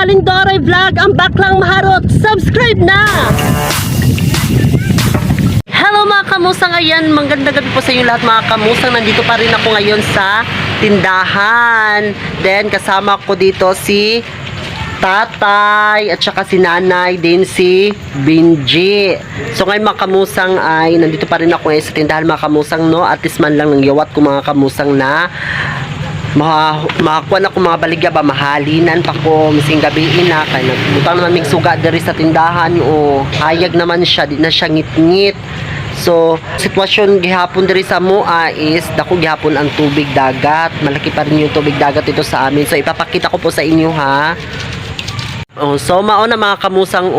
Aling Doray Vlog, ang baklang maharot. Subscribe na! Hello mga kamusang, ayan, magandang gabi po sa inyo lahat mga kamusang. Nandito pa rin ako ngayon sa tindahan. Then kasama ko dito si tatay at saka si nanay, din si Benji. So ngayon mga kamusang ay nandito pa rin ako ngayon sa tindahan mga kamusang, no? At least man lang ng yawat ko mga kamusang na makakuha na ko mga baligya ba, mahalinan pa ko mising gabiin na kaya butang naman mig suga diri sa tindahan o hayag naman siya, di na siya ngit-ngit. So sitwasyon gihapon diri sa mua is dako gihapon ang tubig dagat, malaki pa rin yung tubig dagat dito sa amin. So ipapakita ko po sa inyo ha. So mao na mga kamusang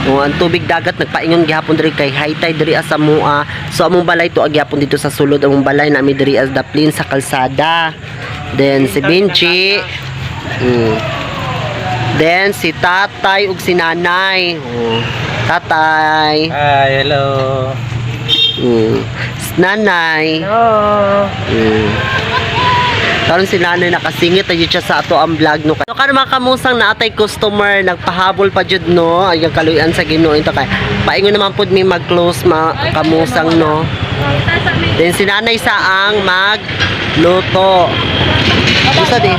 ang tubig dagat nagpaingon gihapon diri kay high tide diri sa mua. So among balay to agyapon dito sa sulod, among balay nami diri as daplin sa kalsada. Then si Benji, then si tatay ug si nanay. Tatay. Hi, hello. Nanay. Hello. Karon si nanay nakasingit na siya sa ato ang vlog no. So karon mga kamusang naatay customer nagpahabol pa jud no. Ay kaluyan sa Ginoo ito kay paingon naman pud mi mag-close mga kamusang no. Then si nanay saang magluto. Usa di.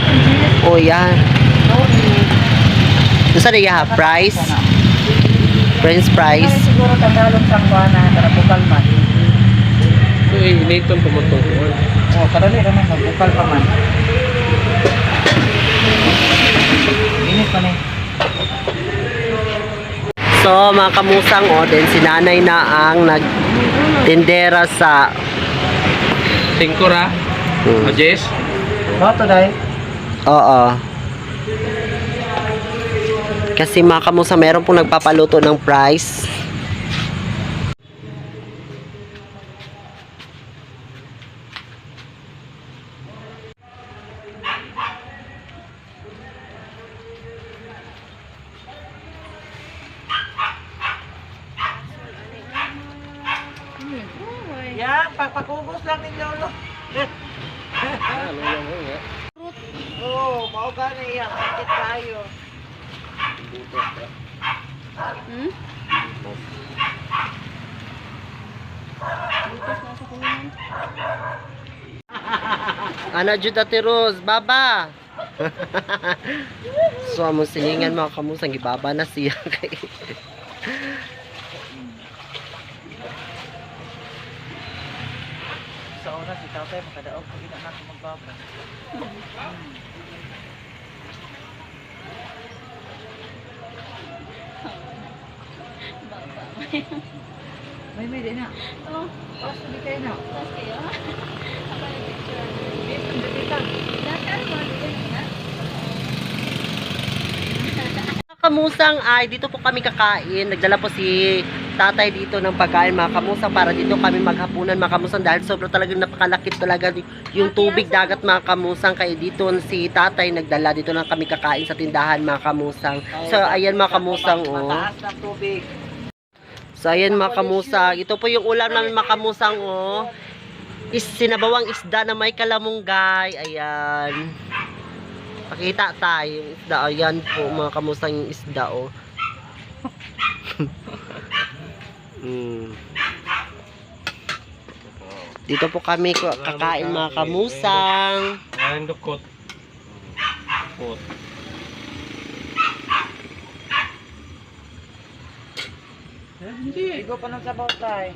Oh yan. Usa di ha price. French fries. Siguro tagalog sang kuana para bukal man. Uy, nitong pumutong. Oh, kadali naman magbukal pa man. Init pa ni. So mga kamusang din si nanay na ang nagtindera sa Tingkura. Jess. Bato dai. Oo. Kasi mga kamusang meron pong nagpapaluto ng price. Yan, pagpakubos lang ninyo no. Oh, mao gani iya, sakit tayo. Ana jud ati Rose, baba. So among silingan mga kamusang gibaba na siya kay. Sa oras si tatay makadaog pag ina nato magbaba. May din na. Oh, pas di kayo na. Pas kayo. Apa yung picture? Kamusang ay dito po kami kakain. Nagdala po si tatay dito ng pagkain mga kamusang para dito kami maghapunan mga kamusang dahil sobrang talagang napakalakit talaga yung tubig dagat mga kamusang, kaya dito si tatay nagdala dito na kami kakain sa tindahan mga kamusang. So ayan mga kamusang Mataas ng tubig. So ayan mga kamusang, ito po yung ulam namin mga kamusang sinabawang isda na may kalamunggay. Ayan. Pakita tayo yung isda. Ayan po mga kamusang yung isda Dito po kami kakain mga kamusang. Ayan dukot. Dukot. Hindi. Igo pa ng sabaw tayo.